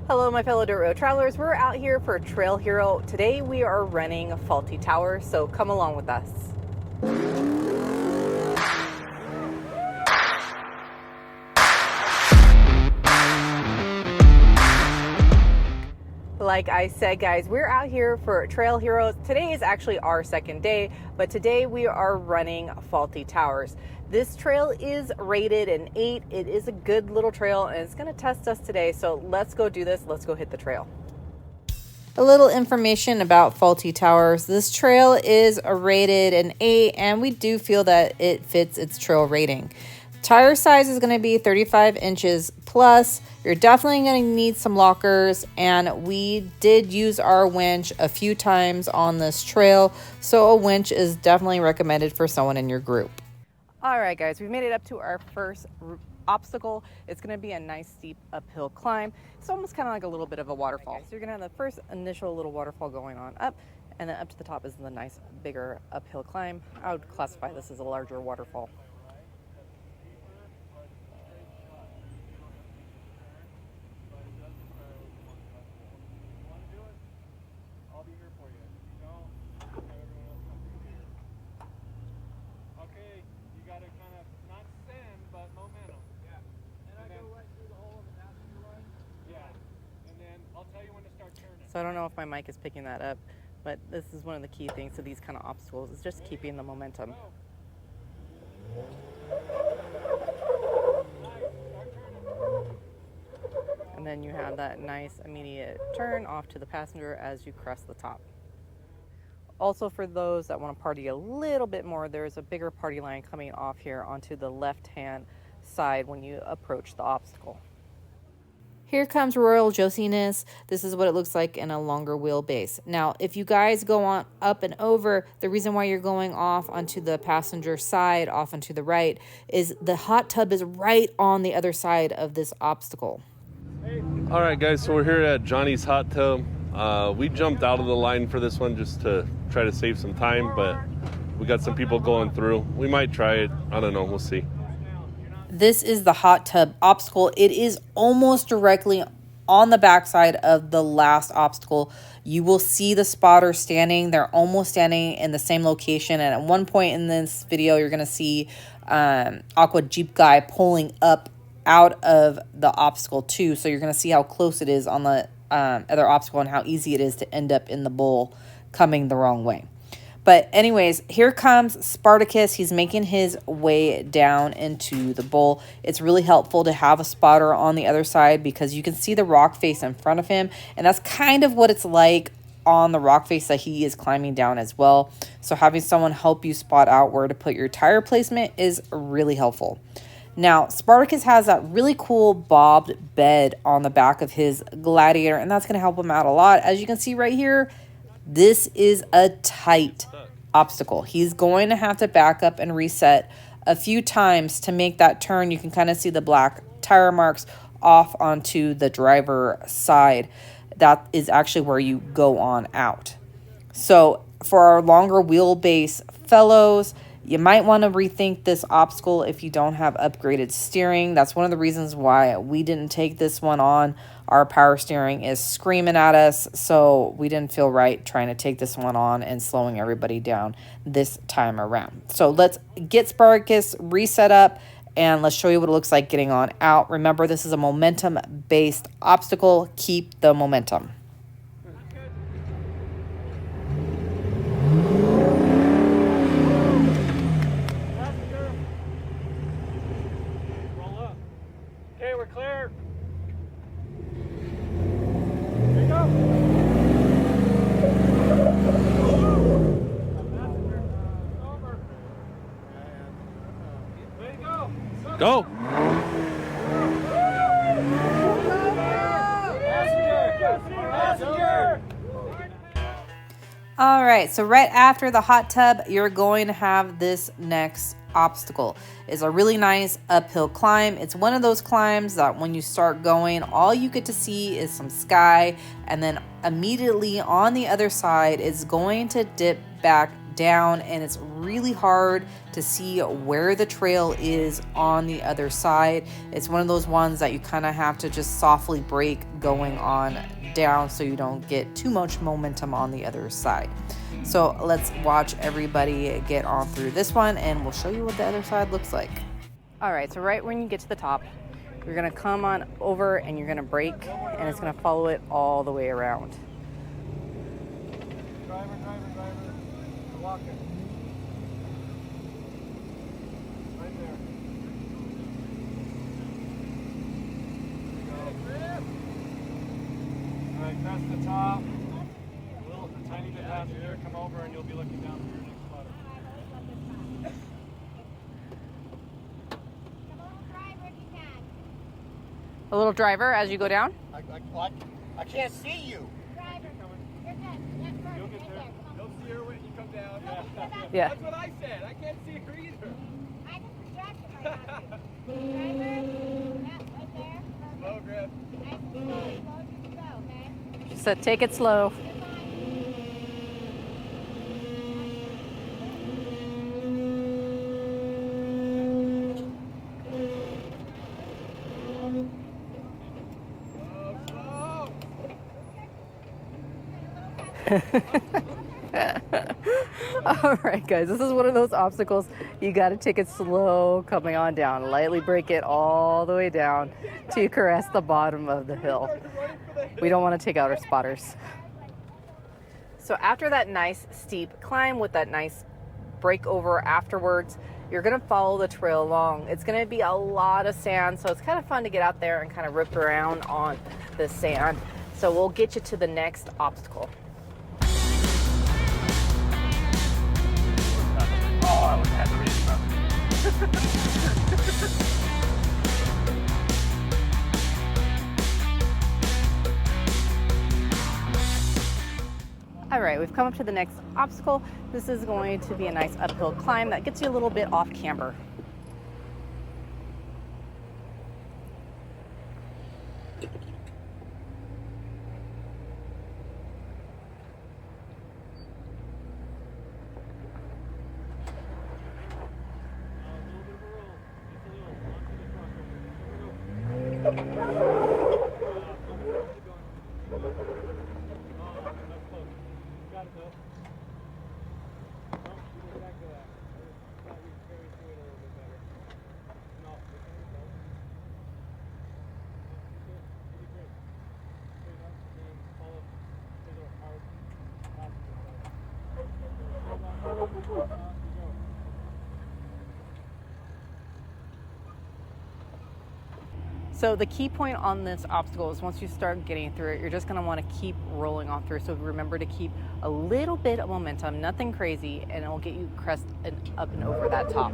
Hello my fellow dirt road travelers, we're out here for Trail Hero. Today we are running Fawlty Towers, so come along with us. Like I said guys, we're out here for Trail Heroes. Today is actually our second day, but today we are running Fawlty Towers. This trail is rated an 8. It is a good little trail and it's going to test us today. So let's go do this. Let's go hit the trail. A little information about Fawlty Towers. This trail is rated an 8 and we do feel that it fits its trail rating. Tire size is going to be 35 inches plus. You're definitely going to need some lockers, and we did use our winch a few times on this trail, so a winch is definitely recommended for someone in your group. All right guys, we made it up to our first obstacle. It's going to be a nice steep uphill climb. It's almost kind of like a little bit of a waterfall. Okay, so you're going to have the first initial little waterfall going on up, and then up to the top is the nice bigger uphill climb. I would classify this as a larger waterfall. So I don't know if my mic is picking that up, but this is one of the key things to these kind of obstacles, is just keeping the momentum. And then you have that nice immediate turn off to the passenger as you crest the top. Also, for those that want to party a little bit more, there's a bigger party line coming off here onto the left-hand side when you approach the obstacle. Here comes Royal Josiness. This is what it looks like in a longer wheelbase. Now, if you guys go on up and over, the reason why you're going off onto the passenger side, off onto the right, is the hot tub is right on the other side of this obstacle. All right, guys, so we're here at Johnny's hot tub. We jumped out of the line for this one just to try to save some time, but we got some people going through. We might try it. I don't know. We'll see. This is the hot tub obstacle. It is almost directly on the backside of the last obstacle. You will see the spotters standing. They're almost standing in the same location. And at one point in this video, you're going to see Aqua Jeep guy pulling up out of the obstacle too. So you're going to see how close it is on the other obstacle and how easy it is to end up in the bowl coming the wrong way. But anyways, here comes Spartacus. He's making his way down into the bowl. It's really helpful to have a spotter on the other side because you can see the rock face in front of him. And that's kind of what it's like on the rock face that he is climbing down as well. So having someone help you spot out where to put your tire placement is really helpful. Now, Spartacus has that really cool bobbed bed on the back of his Gladiator, and that's going to help him out a lot. As you can see right here, this is a tight obstacle. He's going to have to back up and reset a few times to make that turn. You can kind of see the black tire marks off onto the driver side. That is actually where you go on out. So for our longer wheelbase fellows, you might want to rethink this obstacle if you don't have upgraded steering. That's one of the reasons why we didn't take this one on. Our power steering is screaming at us, so we didn't feel right trying to take this one on and slowing everybody down this time around. So let's get Spartacus reset up and let's show you what it looks like getting on out. Remember, this is a momentum-based obstacle. Keep the momentum. Go! All right, so right after the hot tub, you're going to have this next obstacle. It's a really nice uphill climb. It's one of those climbs that when you start going, all you get to see is some sky, and then immediately on the other side is going to dip back down, and it's really hard to see where the trail is on the other side. It's one of those ones that you kind of have to just softly brake going on down so you don't get too much momentum on the other side. So let's watch everybody get on through this one, and we'll show you what the other side looks like. All right, so right when you get to the top, you're gonna come on over and you're gonna brake, and it's gonna follow it all the way around. Driver, walking. Right there. All right, press the top. A tiny bit past here. Come over and you'll be looking down for your next spotter. A little driver as you go down. I can't see you. Driver, you're good. You'll get there. You'll see her when you come down. Yeah. That's what I said. I can't see her either. I just distracted myself. Driver, yeah, right there. Slow grip. Nice and slow. Slow as you can go, okay? She said take it slow. You're fine. All right, guys, this is one of those obstacles you got to take it slow coming on down. Lightly brake it all the way down to caress the bottom of the hill. We don't want to take out our spotters. So after that nice steep climb with that nice break over afterwards, you're going to follow the trail along. It's going to be a lot of sand, so it's kind of fun to get out there and kind of rip around on the sand. So we'll get you to the next obstacle. Oh, I would have had to read All right, we've come up to the next obstacle. This is going to be a nice uphill climb that gets you a little bit off camber. So the key point on this obstacle is once you start getting through it, you're just going to want to keep rolling on through. So remember to keep a little bit of momentum, nothing crazy, and it will get you crest and up and over that top.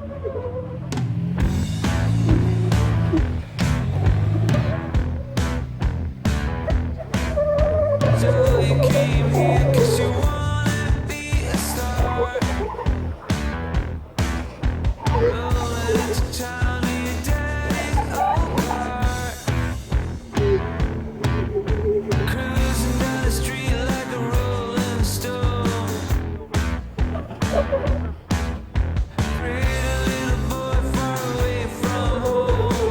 So you came here 'cause you wanna be a star. Rolling into town in your daddy's old car. Cruising down the street like a rolling stone. Pretty little boy far away from home.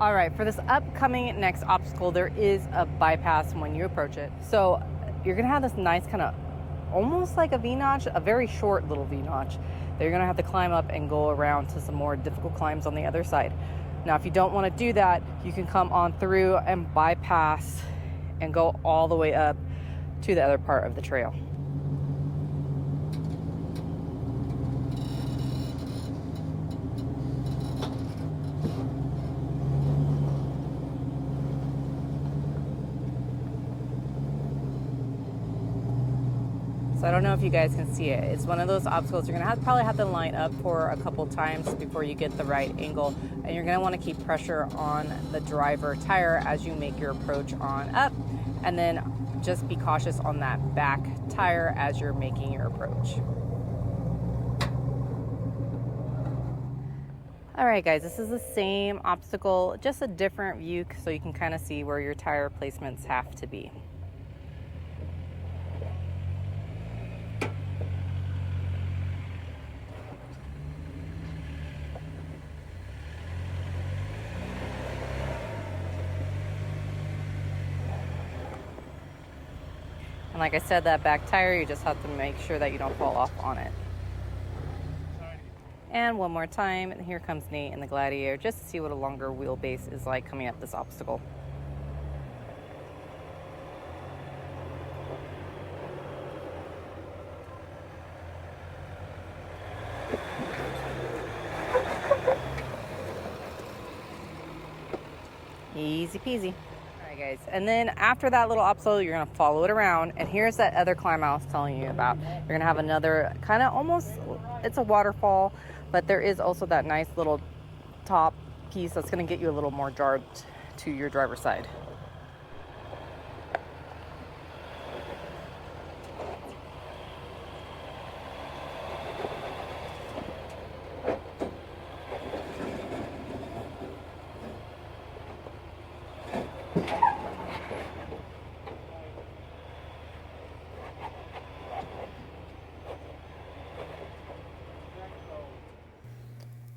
All right, for this upcoming next obstacle, there is a bypass when you approach it. So you're gonna have this nice kind of almost like a V-notch, a very short little V-notch that you're gonna have to climb up and go around to some more difficult climbs on the other side. Now, if you don't wanna do that, you can come on through and bypass and go all the way up to the other part of the trail. So I don't know if you guys can see it. It's one of those obstacles you're gonna probably have to line up for a couple times before you get the right angle. And you're gonna wanna keep pressure on the driver tire as you make your approach on up. And then just be cautious on that back tire as you're making your approach. All right, guys, this is the same obstacle, just a different view so you can kind of see where your tire placements have to be. And like I said, that back tire, you just have to make sure that you don't fall off on it. And one more time, and here comes Nate in the Gladiator, just to see what a longer wheelbase is like coming up this obstacle. Easy peasy. All right, guys. And then after that little obstacle, you're going to follow it around. And here's that other climb I was telling you about. You're going to have another kind of almost, it's a waterfall, but there is also that nice little top piece that's going to get you a little more jarred to your driver's side.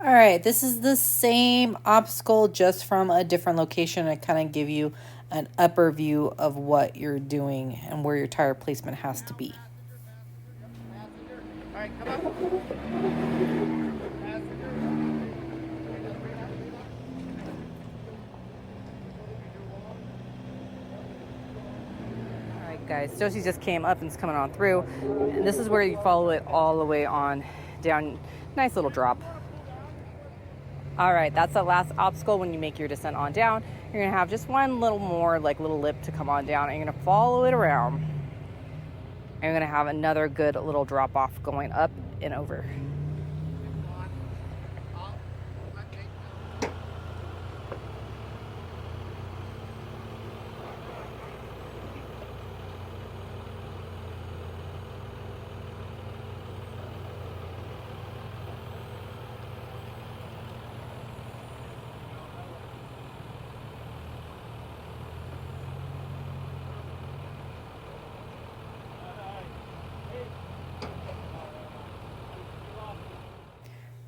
All right, this is the same obstacle just from a different location to kind of give you an upper view of what you're doing and where your tire placement has to be. All right, come up. All right, guys, Josie just came up and is coming on through. And this is where you follow it all the way on down. Nice little drop. All right, that's the last obstacle. When you make your descent on down, you're gonna have just one little more like little lip to come on down, and you're gonna follow it around. And you're gonna have another good little drop off going up and over.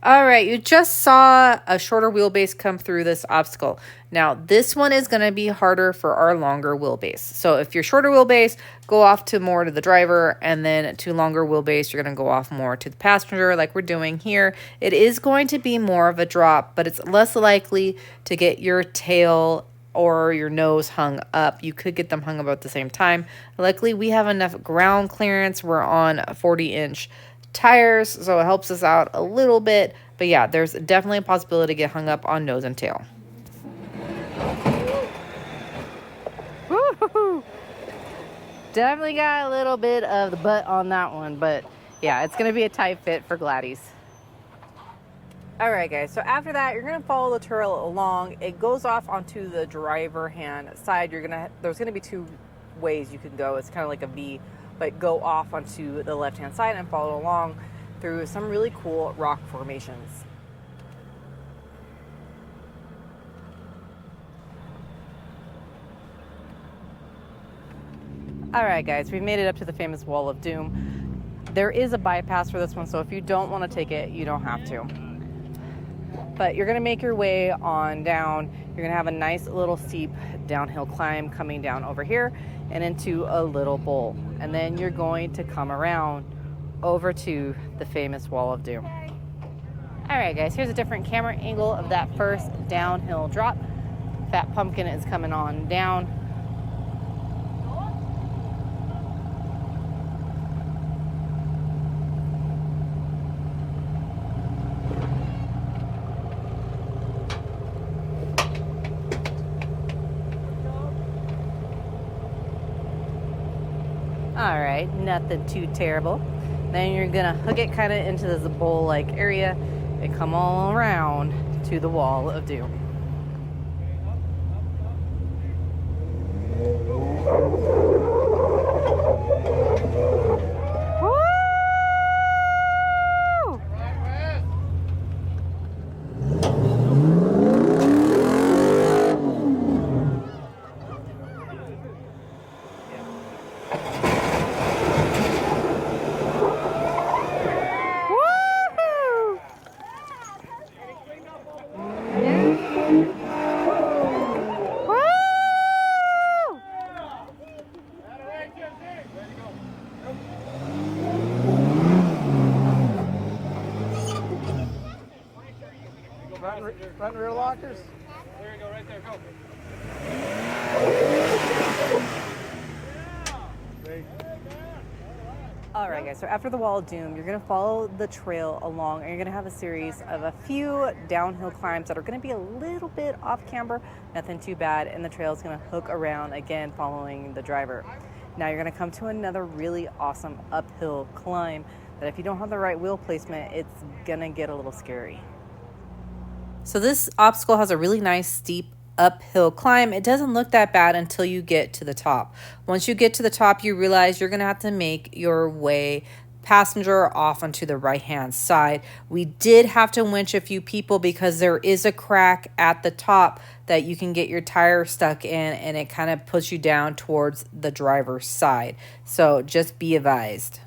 All right, you just saw a shorter wheelbase come through this obstacle. Now, this one is going to be harder for our longer wheelbase. So if you're shorter wheelbase, go off to more to the driver, and then to longer wheelbase, you're going to go off more to the passenger like we're doing here. It is going to be more of a drop, but it's less likely to get your tail or your nose hung up. You could get them hung up at the same time. Luckily, we have enough ground clearance. We're on 40-inch tires, so it helps us out a little bit. But yeah, there's definitely a possibility to get hung up on nose and tail. Woo-hoo-hoo. Definitely got a little bit of the butt on that one, but yeah, it's gonna be a tight fit for Gladys. All right, guys, so after that, you're gonna follow the trail along. It goes off onto the driver hand side. There's gonna be two ways you can go. It's kind of like a V, but go off onto the left-hand side and follow along through some really cool rock formations. All right, guys, we've made it up to the famous Wall of Doom. There is a bypass for this one, so if you don't want to take it, you don't have to. But you're gonna make your way on down. You're gonna have a nice little steep downhill climb coming down over here and into a little bowl. And then you're going to come around over to the famous Wall of Doom. All right, guys, here's a different camera angle of that first downhill drop. Fat Pumpkin is coming on down. All right, nothing too terrible. Then you're gonna hook it kind of into this bowl-like area and come all around to the Wall of Doom. Front and rear lockers. There you go, right there. Go. Great. All right, guys, so after the Wall of Doom, you're gonna follow the trail along and you're gonna have a series of a few downhill climbs that are gonna be a little bit off camber, nothing too bad, and the trail is gonna hook around again following the driver. Now you're gonna come to another really awesome uphill climb that if you don't have the right wheel placement, it's gonna get a little scary. So this obstacle has a really nice steep uphill climb. It doesn't look that bad until you get to the top. Once you get to the top, you realize you're gonna have to make your way passenger off onto the right hand side. We did have to winch a few people because there is a crack at the top that you can get your tire stuck in, and it kind of puts you down towards the driver's side. So just be advised.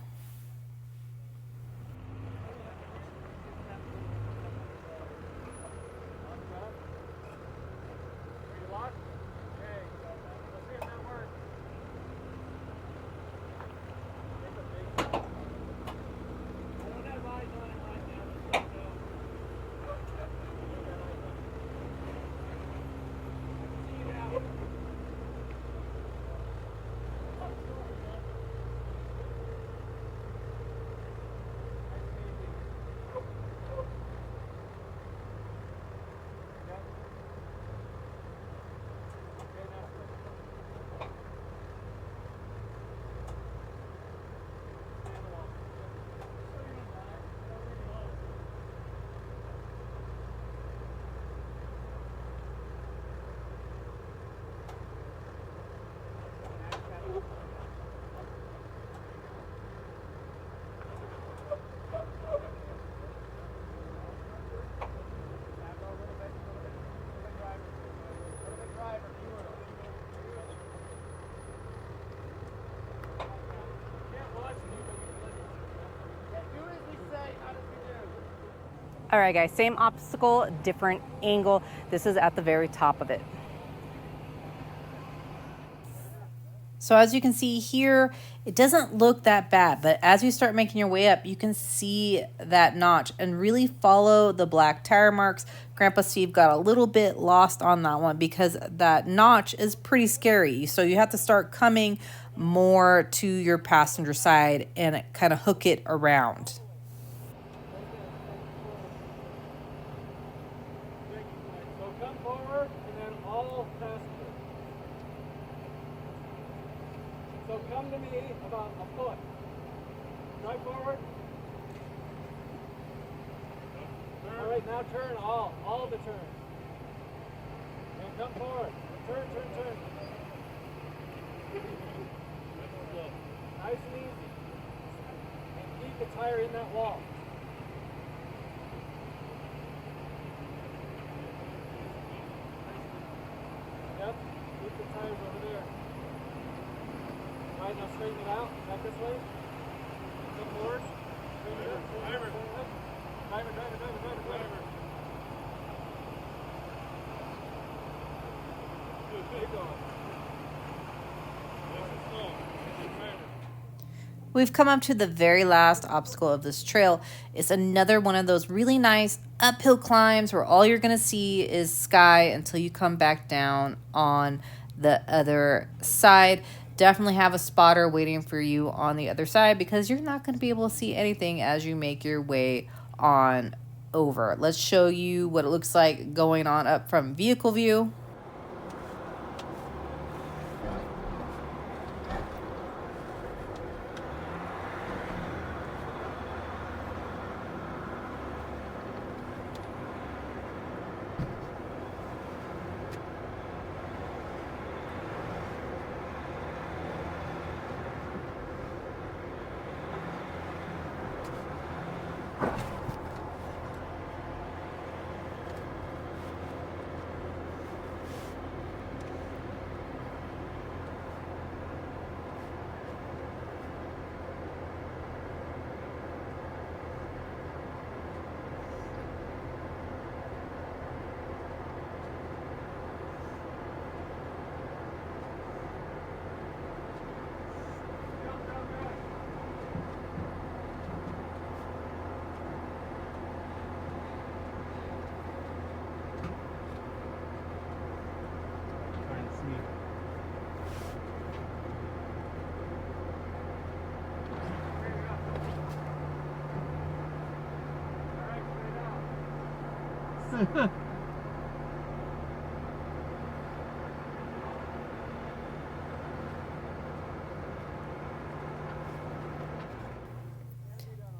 All right, guys, same obstacle, different angle. This is at the very top of it. So as you can see here, it doesn't look that bad, but as you start making your way up, you can see that notch and really follow the black tire marks. Grandpa Steve got a little bit lost on that one because that notch is pretty scary. So you have to start coming more to your passenger side and kind of hook it around. So come forward and then all passengers. So come to me about a foot. Right forward. All right, now turn all the turns. And come forward. Turn. Nice and easy. And keep the tire in that wall. Yep, keep the tires over there. All right, now straighten it out. Back this way. Come forward. Straighten it up. Driver. Good going. We've come up to the very last obstacle of this trail. It's another one of those really nice uphill climbs where all you're gonna see is sky until you come back down on the other side. Definitely have a spotter waiting for you on the other side because you're not gonna be able to see anything as you make your way on over. Let's show you what it looks like going on up from vehicle view.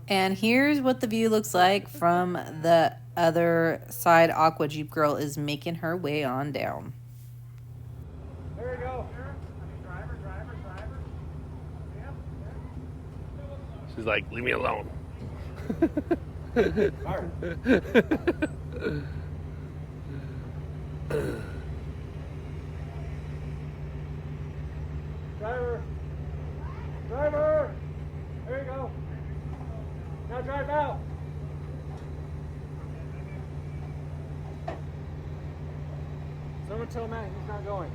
And here's what the view looks like from the other side. Aqua Jeep Girl is making her way on down. There we go. Driver. Yep. She's like, leave me alone. Driver. There you go. Now drive out. Someone tell Matt he's not going.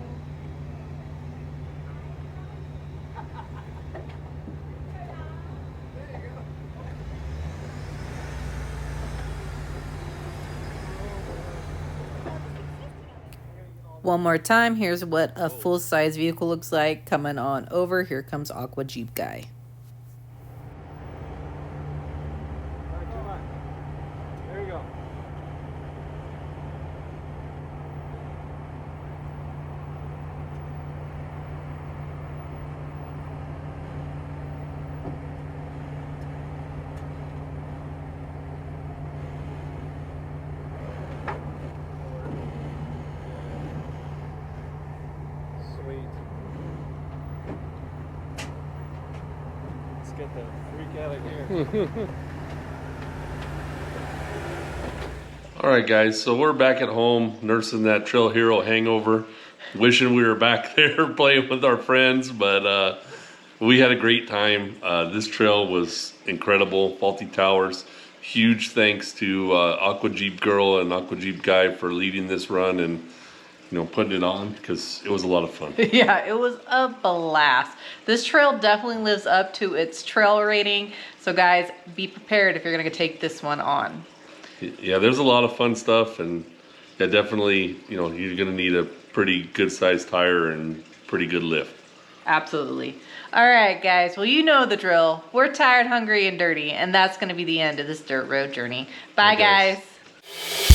One more time, here's what a full-size vehicle looks like coming on over. Here comes Aqua Jeep Guy. All right, come on. There you go. Sweet. Let's get the freak out of here. All right, guys, so we're back at home nursing that Trail Hero hangover, wishing we were back there playing with our friends, but we had a great time. This trail was incredible. Fawlty Towers. Huge thanks to Aqua Jeep Girl and Aqua Jeep Guy for leading this run and putting it on, because it was a lot of fun. Yeah, it was a blast. This trail definitely lives up to its trail rating. So guys, be prepared if you're gonna take this one on. Yeah, there's a lot of fun stuff, and yeah, definitely, you're gonna need a pretty good sized tire and pretty good lift. Absolutely. All right, guys. Well, you know the drill. We're tired, hungry, and dirty, and that's gonna be the end of this dirt road journey. Bye, Bye, guys. guys.